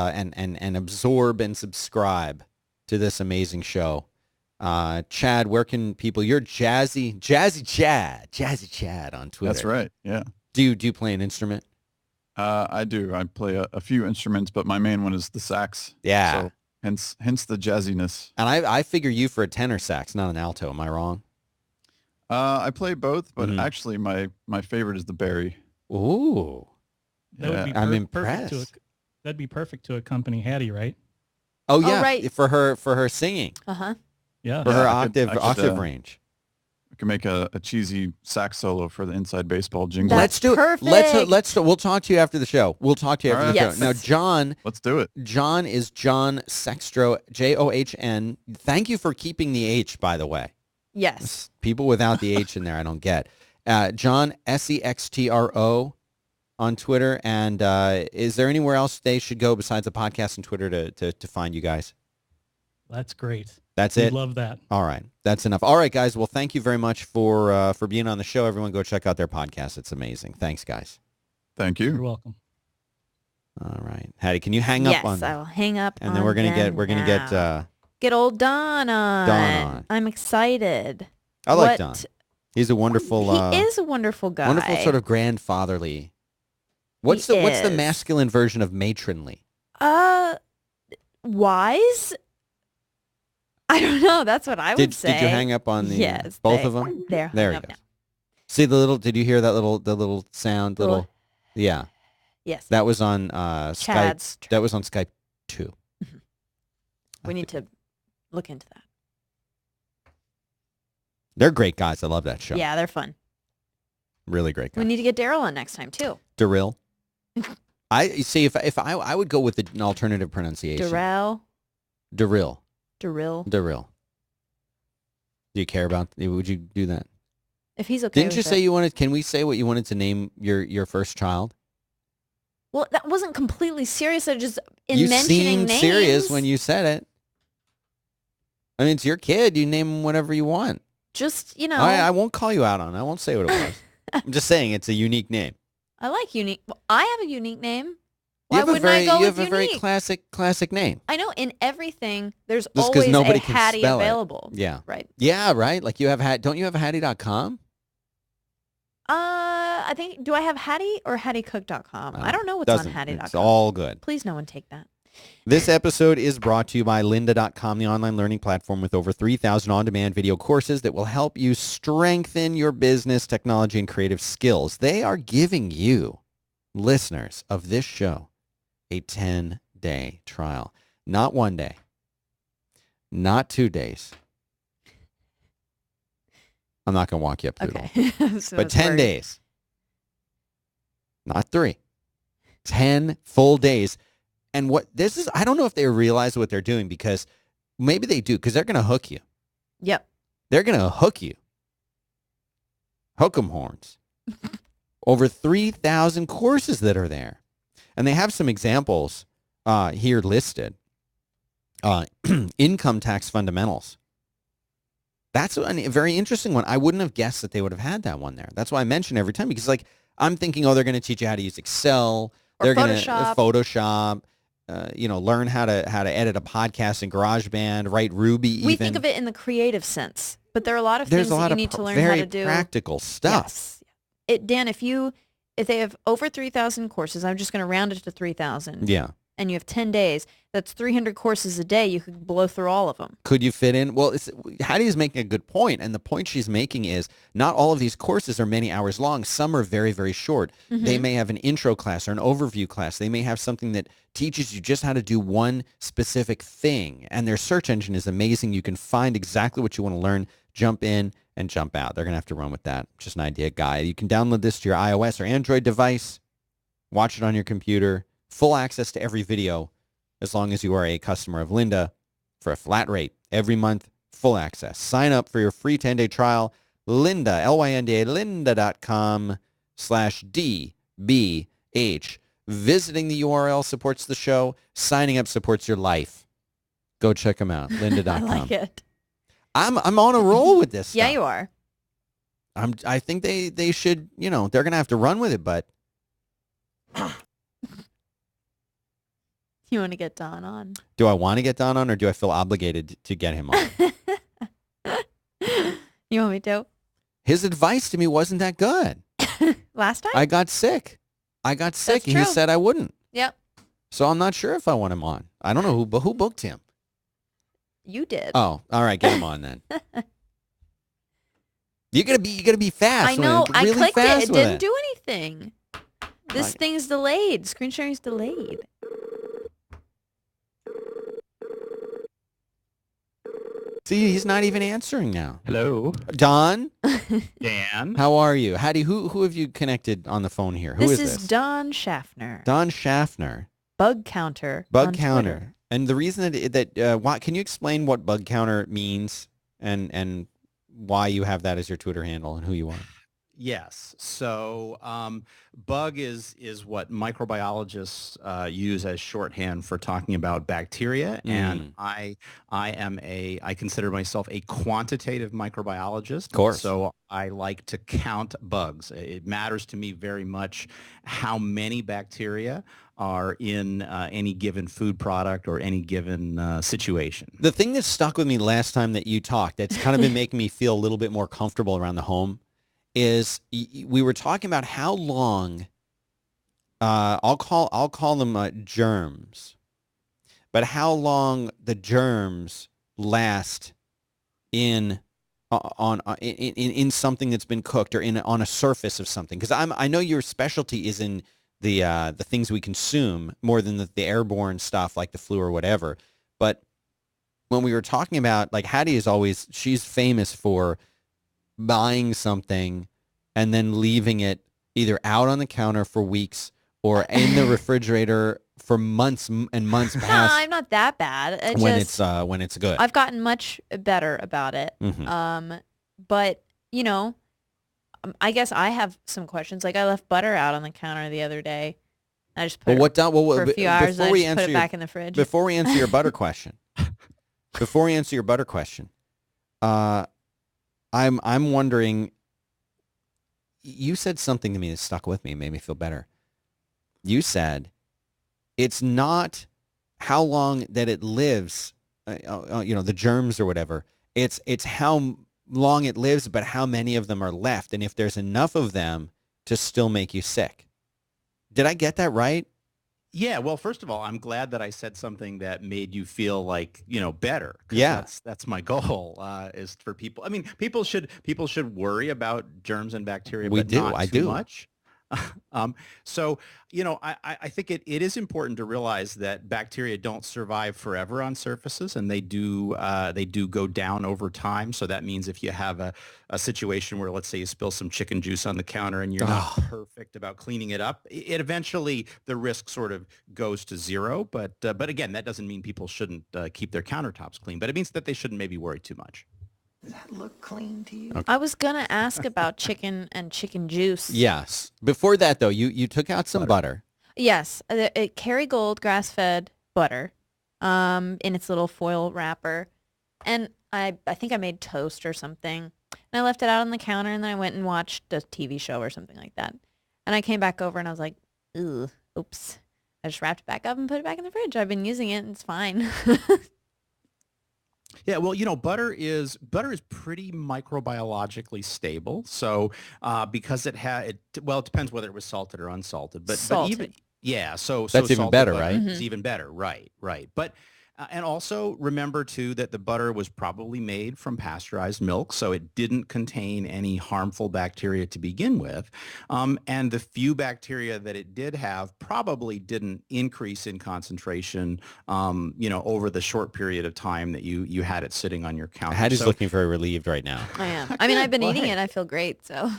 absorb and subscribe to this amazing show. Chad, where can people, you're Jazzy Chad on Twitter.
That's right. Yeah.
Do you play an instrument?
I do. I play a few instruments, but my main one is the sax.
Yeah.
So hence the jazziness.
And I figure you for a tenor sax, not an alto. Am I wrong?
I play both, but
Mhm.
actually my favorite is the berry.
Ooh.
That would be
I'm
perfect to
impressed.
that'd be perfect to accompany Hattie, right?
Oh yeah,
right.
for her singing,
Uh-huh.
Yeah.
for her
Yeah, I could,
octave range.
we can make a cheesy sax solo for the Inside Baseball jingle.
That's
Let's do it.
perfect.
Let's. We'll talk to you after the show. We'll talk to you after
All
the
right.
Yes.
show. Now, John.
Let's do it.
John is John Sextro, John. Thank you for keeping the H, by the way.
Yes.
People without the H in there, I don't get. John Sextro on Twitter. And is there anywhere else they should go besides the podcast and Twitter to find you guys?
That's great.
That's
We
it.
love that.
All right, that's enough. All right, guys. Well, thank you very much for being on the show. Everyone, go check out their podcast. It's amazing. Thanks, guys.
Thank
You're
you.
welcome.
All right, Hattie, can you hang up on
Yes,
them?
I will hang up
And then
on
we're gonna
them
get
now. Get old Don on.
Don on.
I'm excited.
I like
What-
Don. He's a wonderful.
He is a wonderful guy.
Wonderful sort of grandfatherly. What's
He
the
is.
masculine version of matronly?
Wise? I don't know. That's what I would say.
Did you hang up on the
Yes,
both
they-
of them?
There.
There he
hung up
goes.
now.
See the little? Did you hear that little sound?
Little-
Yeah,
Yes.
that was on Skype.
Chad's.
That was on Skype too.
We need to look into that.
They're great guys. I love that show.
Yeah, they're fun.
Really great
We
guys.
need to get Daryl on next time too.
Daryl. I see. If I would go with an alternative pronunciation.
Daryl.
Daryl.
Daryl.
Daryl. Do you care about? Would you do that?
If he's okay.
Didn't you
with
say
it.
you wanted? Can we say what you wanted to name your first child?
Well, that wasn't completely serious. I just in
You
mentioning
seemed
names.
serious when you said it. I mean, it's your kid. You name him whatever you want.
Just
I won't call you out on it. I won't say what it was. I'm just saying it's a unique name.
I like unique. Well, I have a unique name.
You
Why
have a
wouldn't
very,
I go
you
with
have a very
unique?
classic name.
I know in everything there's
Just 'cause
always
nobody
a
can
Hattie
spell it.
available.
Yeah.
Right.
Yeah, right? Like you have don't you have Hattie.com?
I think do I have Hattie or HattieCook.com? I don't know what's
Doesn't.
on Hattie.com.
It's all good.
Please no one take that.
This episode is brought to you by lynda.com, the online learning platform with over 3,000 on-demand video courses that will help you strengthen your business, technology, and creative skills. They are giving you, listeners of this show, a 10-day trial. Not 1 day, not 2 days. I'm not going to walk you up through it all.
Okay. So
But
that's
10
worried.
days. Not 3. 10 full days. And what this is, I don't know if they realize what they're doing because maybe they do because they're going to hook you.
Yep.
They're going to hook you. Hook 'em horns. Over 3,000 courses that are there. And they have some examples here listed. Income tax fundamentals. That's a very interesting one. I wouldn't have guessed that they would have had that one there. That's why I mention every time because like I'm thinking, oh, they're going to teach you how to use Excel.
Or
They're going to
Photoshop.
Photoshop. Learn how to edit a podcast in GarageBand, write Ruby.
We
even
think of it in the creative sense, but there are a lot of
there's
things
a
that
lot
you
of
need to learn
very
how to do.
practical stuff.
Yes. Dan, if they have over 3,000 courses, I'm just going to round it to 3,000.
Yeah.
And you have 10 days, that's 300 courses a day. You could blow through all of them.
Could you fit in? Well, Hattie is making a good point, and the point she's making is not all of these courses are many hours long. Some are very, very short. They may have an intro class or an overview class. They may have something that teaches you just how to do one specific thing, and their search engine is amazing. You can find exactly what you want to learn, jump in, and jump out. They're going to have to run with that. Just an idea guide. You can download this to your iOS or Android device, watch it on your computer, full access to every video as long as you are a customer of Lynda for a flat rate. Every month, full access. Sign up for your free 10-day trial. Lynda, Lynda, lynda.com/DBH. Visiting the URL supports the show. Signing up supports your life. Go check them out. Lynda.com.
I like it.
I'm on a roll with this
Yeah,
stuff.
you are.
I think they should, they're going to have to run with it, but
You want to get Don on.
do I want to get Don on or do I feel obligated to get him on?
You want me to?
His advice to me wasn't that good.
Last time?
I got sick. And he
true.
said I wouldn't.
Yep.
So I'm not sure if I want him on. I don't know who booked him.
You did.
Oh, all right. Get him on then. You gotta be fast.
I know.
Really
I clicked it.
fast
It
with
didn't do anything. This
Right.
thing's delayed. Screen sharing's delayed.
See, he's not even answering now.
Hello,
Don,
Dan.
how are you? Who have you connected on the phone here? Who
This
is
is Don Schaffner.
Don Schaffner,
Bug counter.
bug
on
counter.
Twitter.
And the reason why can you explain what bug counter means and why you have that as your Twitter handle and who you are?
Yes. So bug is what microbiologists use as shorthand for talking about bacteria. And I consider myself a quantitative microbiologist.
Of course.
So I like to count bugs. It matters to me very much how many bacteria are in any given food product or any given situation.
The thing that stuck with me last time that you talked, that's kind of been making me feel a little bit more comfortable around the home, is we were talking about how long I'll call them germs, but how long the germs last in something that's been cooked or on a surface of something. Because I know your specialty is in the things we consume more than the airborne stuff like the flu or whatever. But when we were talking about, like, Hattie she's famous for buying something and then leaving it either out on the counter for weeks or in the refrigerator for months and months
No,
past
I'm not that bad.
when it's good.
I've gotten much better about it.
Mhm.
But I guess I have some questions. Like I left butter out on the counter the other day. I just put it for a few hours and I just put it back in the fridge.
Before we answer your butter question, I'm wondering. You said something to me that stuck with me and made me feel better. You said it's not how long that it lives, the germs or whatever. It's how long it lives, but how many of them are left, and if there's enough of them to still make you sick. Did I get that right?
Yeah, well, first of all, I'm glad that I said something that made you feel like, better. 'Cause
Yeah.
that's my goal, is for people. I mean, people should worry about germs and bacteria,
We
but
do,
not
I
too
do.
much. So, I think it is important to realize that bacteria don't survive forever on surfaces, and they do go down over time. So that means if you have a situation where, let's say, you spill some chicken juice on the counter and you're not perfect about cleaning it up, it eventually the risk sort of goes to zero. But again, that doesn't mean people shouldn't keep their countertops clean, but it means that they shouldn't maybe worry too much.
Does that look clean to you?
I was gonna ask about chicken and chicken juice.
Yes. Before that, though, you took out some butter.
Yes, Kerrygold grass-fed butter, in its little foil wrapper, and I think I made toast or something, and I left it out on the counter, and then I went and watched a TV show or something like that, and I came back over and I was like, ugh, oops. I just wrapped it back up and put it back in the fridge. I've been using it and it's fine.
Yeah, well, butter is pretty microbiologically stable. So because it depends whether it was salted or unsalted. But
Salted.
so
That's even
salted
better,
butter
right?
is even better, right. But and also remember too that the butter was probably made from pasteurized milk, so it didn't contain any harmful bacteria to begin with. And the few bacteria that it did have probably didn't increase in concentration, over the short period of time that you had it sitting on your counter.
Hattie's looking very relieved right now.
I am. I mean, I've been
Well,
eating
hey.
it. I feel great. So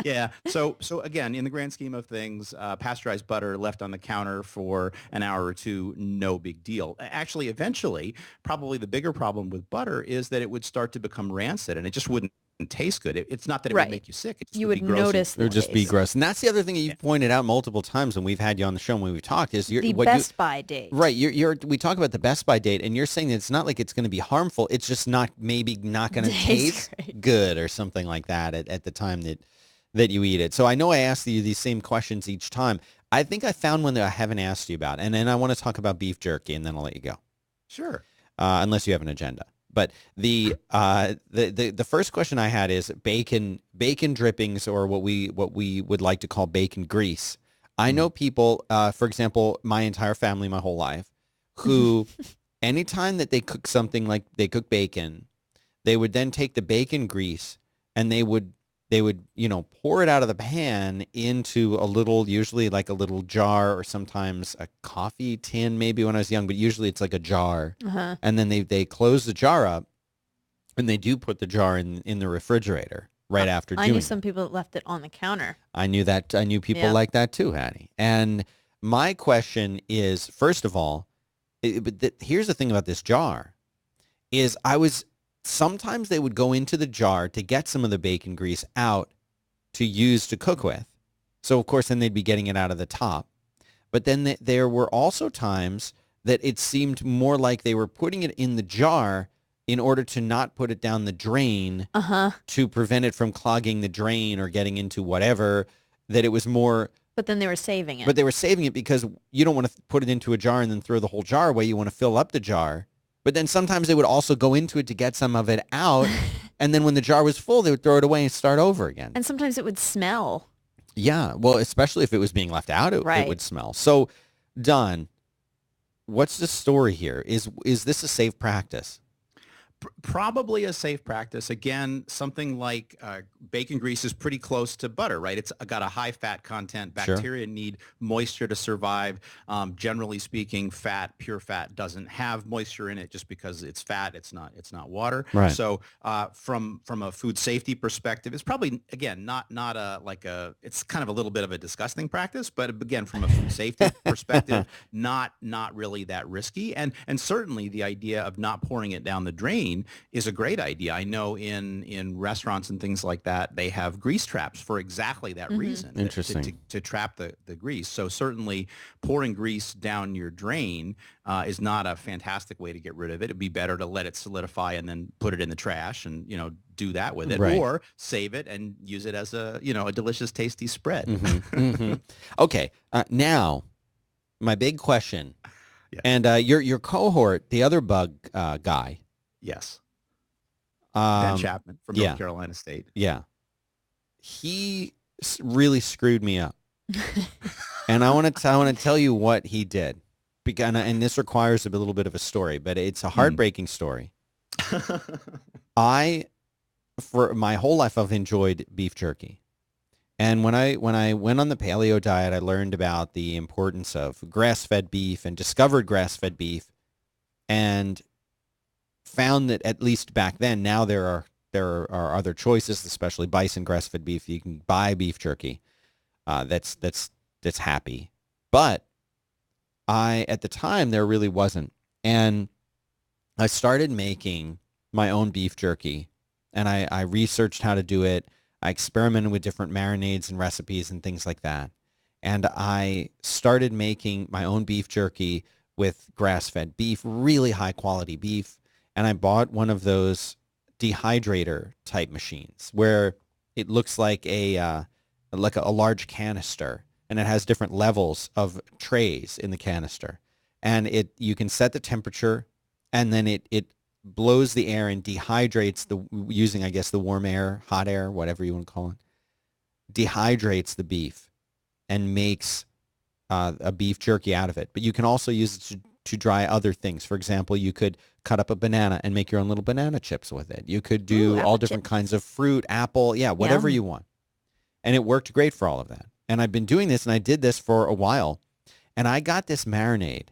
Yeah. So again, in the grand scheme of things, pasteurized butter left on the counter for an hour or two, no big deal. Actually, eventually, probably the bigger problem with butter is that it would start to become rancid and it just wouldn't taste good. It's not that it
Right.
would make you sick. It just
you
would
would
be gross.
notice
It
the
would just be
taste.
gross. And that's the other thing that you've pointed out multiple times when we've had you on the show and when we've talked is
The Best Buy date.
Right. We talk about the Best Buy date, and you're saying that it's not like it's going to be harmful. It's just not going to
Tastes
taste
great.
good or something like that at the time that you eat it. So I know I ask you these same questions each time. I think I found one that I haven't asked you about, and then I want to talk about beef jerky, and then I'll let you go,
Sure.
unless you have an agenda. But the first question I had is bacon drippings, or what we would like to call bacon grease. I know people, for example, my entire family, my whole life, who anytime that they cook something like they cook bacon, they would then take the bacon grease and they would pour it out of the pan into a little, usually like a little jar, or sometimes a coffee tin maybe when I was young, but usually it's like a jar.
Uh-huh.
And then they close the jar up, and they do put the jar in the refrigerator right after
I
doing
knew
it.
some people that left it on the counter.
I knew that. I knew people
Yeah.
like that too, Hattie. And my question is, first of all, here's the thing about this jar, is sometimes they would go into the jar to get some of the bacon grease out to use to cook with. So, of course, then they'd be getting it out of the top. But then there were also times that it seemed more like they were putting it in the jar in order to not put it down the drain
Uh-huh.
to prevent it from clogging the drain or getting into whatever, that it was more...
But then they were saving it.
But they were saving it because you don't want to put it into a jar and then throw the whole jar away. You want to fill up the jar. But then sometimes they would also go into it to get some of it out. And then when the jar was full, they would throw it away and start over again.
And sometimes it would smell.
Yeah. Well, especially if it was being left out, it
Right.
would smell. So, Don, what's the story here? Is this a safe practice?
Probably a safe practice. Again, something like bacon grease is pretty close to butter, right? It's got a high fat content.
Sure.
Bacteria need moisture to survive. Generally speaking, pure fat doesn't have moisture in it just because it's fat. It's not water.
Right.
So from a food safety perspective, it's probably, again, not it's kind of a little bit of a disgusting practice, but again, from a food safety perspective, not really that risky. And certainly the idea of not pouring it down the drain is a great idea. I know in restaurants and things like that, they have grease traps for exactly that reason.
Interesting.
To trap the grease. So certainly pouring grease down your drain is not a fantastic way to get rid of it. It'd be better to let it solidify and then put it in the trash and, do that with it,
Right.
or save it and use it as a delicious, tasty spread.
Mhm. Okay. Now, my big question,
Yeah.
and your cohort, the other bug guy,
Yes. Ben
um,
Chapman from
yeah.
North Carolina State.
yeah, he really screwed me up, and I want to tell you what he did, and this requires a little bit of a story, but it's a heartbreaking story. For my whole life, I've enjoyed beef jerky. And when I went on the paleo diet, I learned about the importance of grass-fed beef and discovered grass-fed beef, and found that, at least back then, now there are other choices, especially bison grass-fed beef. You can buy beef jerky that's happy. But at the time, there really wasn't. And I started making my own beef jerky, and I researched how to do it. I experimented with different marinades and recipes and things like that. And I started making my own beef jerky with grass-fed beef, really high-quality beef. And I bought one of those dehydrator type machines where it looks like a large canister, and it has different levels of trays in the canister. And you can set the temperature, and then it blows the air and dehydrates using, I guess, the warm air, hot air, whatever you want to call it, dehydrates the beef and makes a beef jerky out of it. But you can also use it to dry other things. For example, you could cut up a banana and make your own little banana chips with it. You could do
Ooh,
all
apple
different
chips.
kinds of fruit, apple, whatever
Yum.
you want. And it worked great for all of that. And I've been doing this, and I did this for a while. And I got this marinade.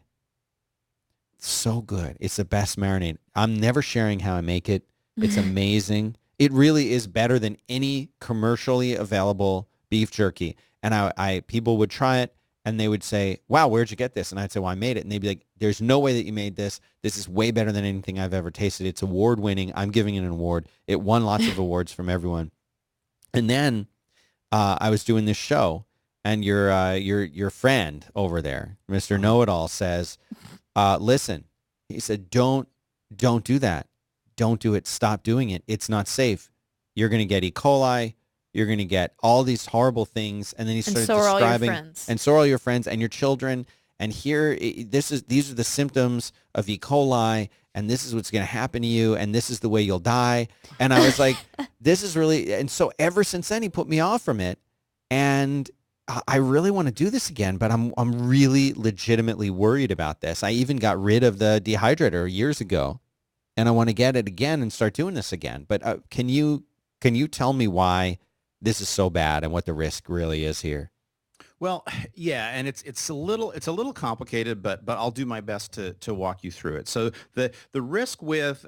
So good. It's the best marinade. I'm never sharing how I make it. It's amazing. It really is better than any commercially available beef jerky. And people would try it, and they would say, wow, where'd you get this? And I'd say, well, I made it. And they'd be like, there's no way that you made this. This is way better than anything I've ever tasted. It's award-winning. I'm giving it an award. It won lots of awards from everyone. And then I was doing this show, and your friend over there, Mr. Know-It-All, says, listen, he said, don't do that. Don't do it. Stop doing it. It's not safe. You're going to get E. coli. You're going to get all these horrible things. And then he started
so are all your
describing,
friends.
and so are all your friends and your children. And these are the symptoms of E. coli, and this is what's going to happen to you, and this is the way you'll die. And I was like, this is really, and so ever since then, he put me off from it. And I really want to do this again, but I'm really legitimately worried about this. I even got rid of the dehydrator years ago, and I want to get it again and start doing this again. But can you Can you tell me why this is so bad and what the risk really is here?
Well, yeah, and it's a little complicated, but I'll do my best to walk you through it. So the risk with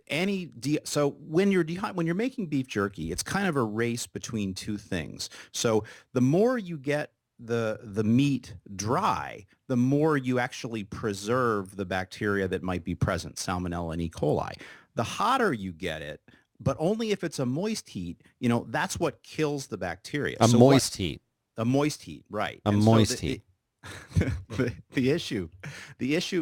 any so when you're making beef jerky, it's kind of a race between two things. So the more you get the meat dry, the more you actually preserve the bacteria that might be present, Salmonella and E. coli. The hotter you get it, but only if it's a moist heat, that's what kills the bacteria.
A moist heat.
A moist heat, right.
A moist heat.
The issue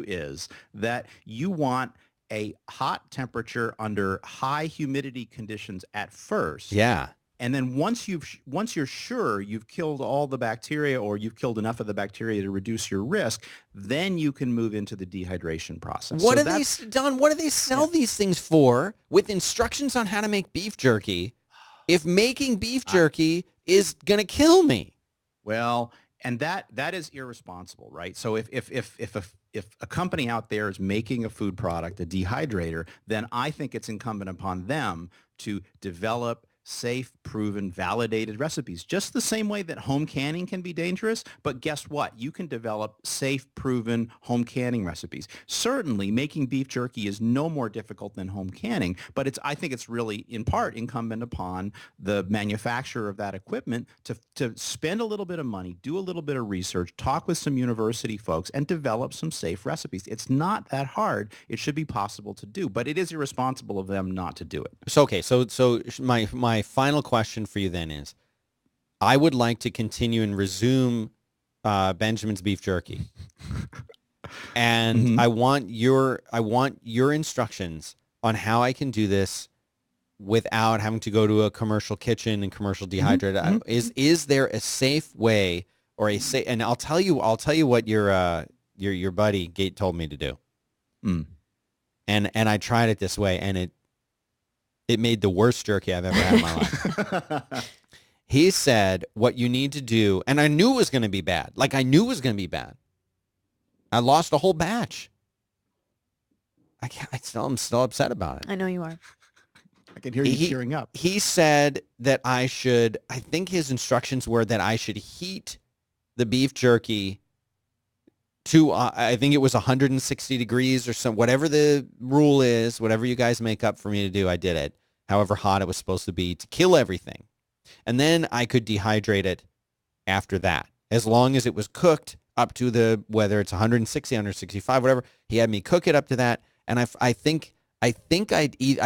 is that you want a hot temperature under high humidity conditions at first.
Yeah.
And then once you're sure you've killed all the bacteria or you've killed enough of the bacteria to reduce your risk, then you can move into the dehydration process.
What do they sell these things for with instructions on how to make beef jerky if making beef jerky is going to kill me?
Well, and that is irresponsible, right? So if a company out there is making a food product, a dehydrator, then I think it's incumbent upon them to develop safe, proven, validated recipes, just the same way that home canning can be dangerous. But guess what? You can develop safe, proven home canning recipes. Certainly, making beef jerky is no more difficult than home canning, but I think it's really, in part, incumbent upon the manufacturer of that equipment to spend a little bit of money, do a little bit of research, talk with some university folks, and develop some safe recipes. It's not that hard. It should be possible to do, but it is irresponsible of them not to do it.
So my final question for you then is, I would like to continue and resume Benjamin's beef jerky, and I want your instructions on how I can do this without having to go to a commercial kitchen and commercial dehydrator. Is there a safe way or a safe? And I'll tell you what your buddy Gate told me to do, and I tried it this way, and it made the worst jerky I've ever had in my life. He said, what you need to do, and I knew it was going to be bad. Like, I knew it was going to be bad. I lost a whole batch. I'm still upset about it.
I know you are.
I can hear you tearing up.
He said that I think his instructions were that I should heat the beef jerky to, I think it was 160 degrees or some, whatever the rule is, whatever you guys make up for me to do, I did it. However hot it was supposed to be to kill everything. And then I could dehydrate it after that. As long as it was cooked up to whether it's 160, 165, whatever, he had me cook it up to that. And I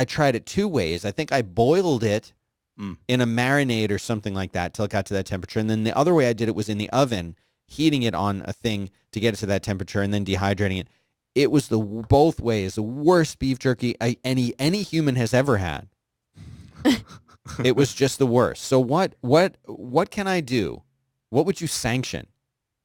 tried it two ways. I think I boiled it in a marinade or something like that till it got to that temperature. And then the other way I did it was in the oven, heating it on a thing to get it to that temperature and then dehydrating it. It was both ways the worst beef jerky any human has ever had. It was just the worst. So what can I do? What would you sanction?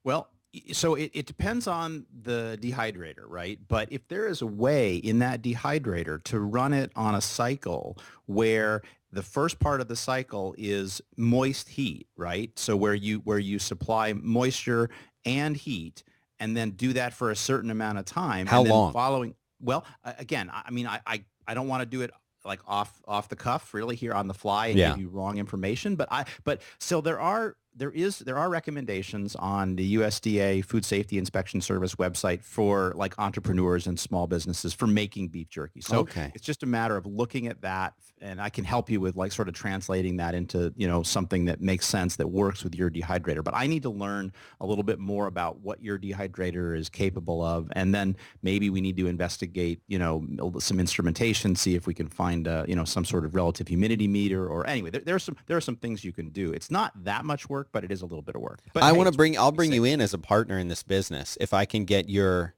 Well, so it depends on the dehydrator, right? But if there is a way in that dehydrator to run it on a cycle where the first part of the cycle is moist heat, right? So where you supply moisture and heat, and then do that for a certain amount of time.
How
and then
long?
Well, again, I mean, I don't want to do it like off the cuff, really, here on the fly and give you wrong information. But so there are recommendations on the USDA Food Safety Inspection Service website for like entrepreneurs and small businesses for making beef jerky. So it's just a matter of looking at that, and I can help you with like sort of translating that into, something that makes sense that works with your dehydrator. But I need to learn a little bit more about what your dehydrator is capable of, and then maybe we need to investigate, some instrumentation, see if we can find some sort of relative humidity meter, or anyway, there are some things you can do. It's not that much work, but it is a little bit of work. But
I'll bring you in as a partner in this business if I can get your,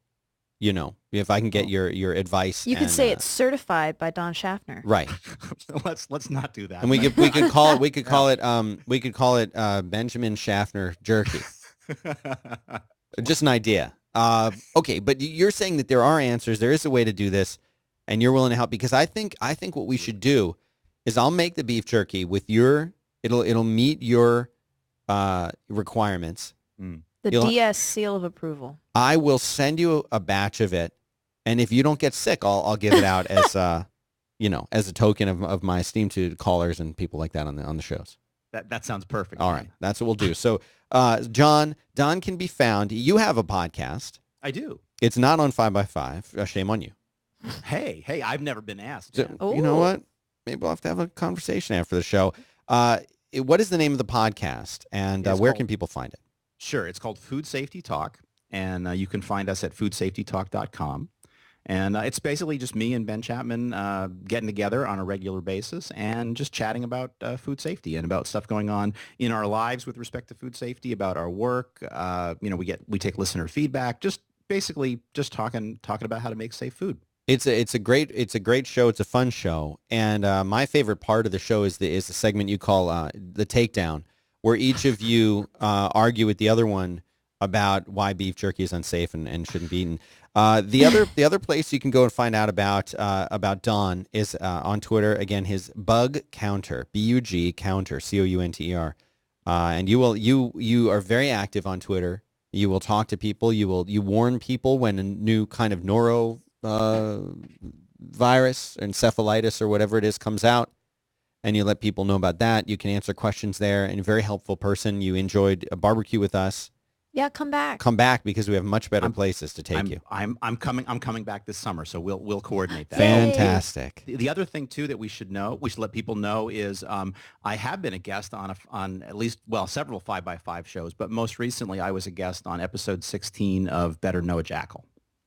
your advice.
You could say it's certified by Don Schaffner.
Right.
Let's not do that.
And we could call it Benjamin Schaffner jerky. Just an idea. Okay, but you're saying that there are answers. There is a way to do this, and you're willing to help, because I think what we should do is I'll make the beef jerky with it'll meet your requirements.
The DS seal of approval.
I will send you a batch of it, and if you don't get sick, I'll give it out as as a token of my esteem to callers and people like that on the shows.
That sounds perfect.
All right, that's what we'll do. So, John, Don can be found. You have a podcast.
I do.
It's not on 5x5. Shame on you.
Hey, I've never been asked.
So, you know what? Maybe we'll have to have a conversation after the show. What is the name of the podcast, and where can people find it?
Sure. It's called Food Safety Talk, and you can find us at foodsafetytalk.com. And it's basically just me and Ben Chapman getting together on a regular basis and just chatting about food safety and about stuff going on in our lives with respect to food safety, about our work. We take listener feedback, just basically just talking about how to make safe food.
It's a great show. It's a fun show, and my favorite part of the show is the segment you call the Takedown, where each of you argue with the other one about why beef jerky is unsafe and shouldn't be eaten. The other place you can go and find out about Don is on Twitter. Again, his Bug Counter, BUG Counter, COUNTER, and you are very active on Twitter. You will talk to people. You warn people when a new kind of noro virus, encephalitis, or whatever it is comes out, and you let people know about that. You can answer questions there, and a very helpful person. You enjoyed a barbecue with us.
Yeah, come back.
Come back, because we have much better places to take you.
I'm coming back this summer, so we'll coordinate that.
Fantastic.
The other thing too that we should let people know is I have been a guest on at least several 5x5 shows, but most recently I was a guest on episode 16 of Better Know a Jackal.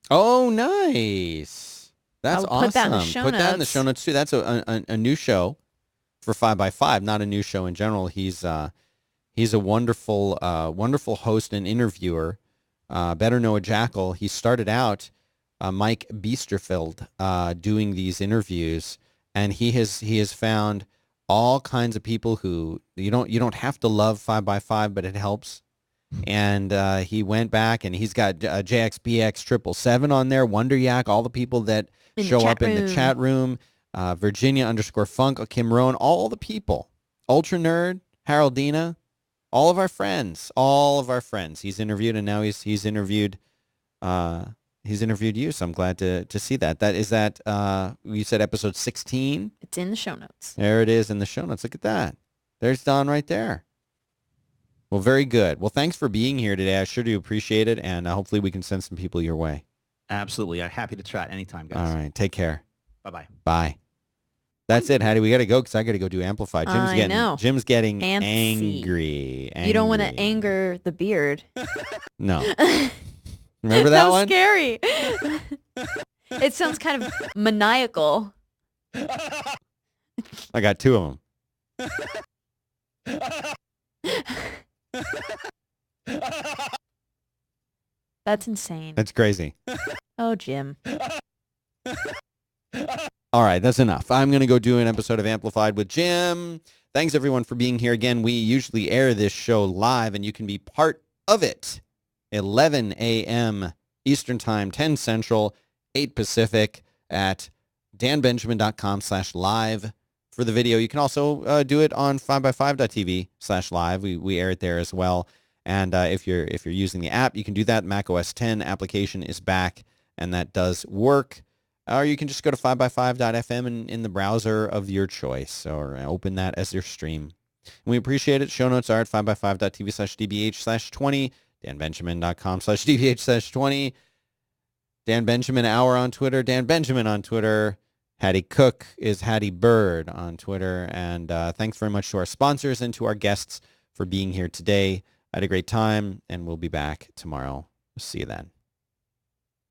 Oh, nice. That's
I'll
awesome.
put that in the show
Put that in the
notes.
show notes too. That's a new show for 5x5, not a new show in general. He's a wonderful host and interviewer. Better Know a Jackal. He started out Mike Biesterfeld doing these interviews, and he has found all kinds of people who you don't have to love 5x5, but it helps. And he went back, and he's got JXBX777 on there, Wonder Yak, all the people that show up in the chat room, Virginia_Funk, Kim Rohn, all the people, Ultra Nerd, Haroldina, all of our friends. He's interviewed, and now he's interviewed you. So I'm glad to see that. You said episode 16.
It's in the show notes.
There it is in the show notes. Look at that. There's Don right there. Well, very good. Well, thanks for being here today. I sure do appreciate it, and hopefully we can send some people your way.
Absolutely. I'm happy to chat anytime, guys.
All right. Take care.
Bye-bye.
Bye. That's it, Hattie. We got to go because I got to go do Amplified. Jim's getting angry.
You don't want to anger the beard.
No. Remember that one?
Scary. It sounds kind of maniacal.
I got two of them.
That's insane.
That's crazy.
Oh, Jim.
All right, that's enough. I'm going to go do an episode of Amplified with Jim. Thanks, everyone, for being here. Again, we usually air this show live, and you can be part of it. 11 a.m. Eastern Time, 10 Central, 8 Pacific at danbenjamin.com/live for the video. You can also do it on 5x5.tv/live. We air it there as well. And if you're using the app, you can do that. Mac OS 10 application is back, and that does work. Or you can just go to 5x5.fm in the browser of your choice, or open that as your stream. And we appreciate it. Show notes are at 5x5.tv/dbh/20, danbenjamin.com/dbh/20, Dan Benjamin Hour on Twitter, Dan Benjamin on Twitter. Hattie Cook is Hattie Bird on Twitter. And thanks very much to our sponsors and to our guests for being here today. I had a great time, and we'll be back tomorrow. See you then.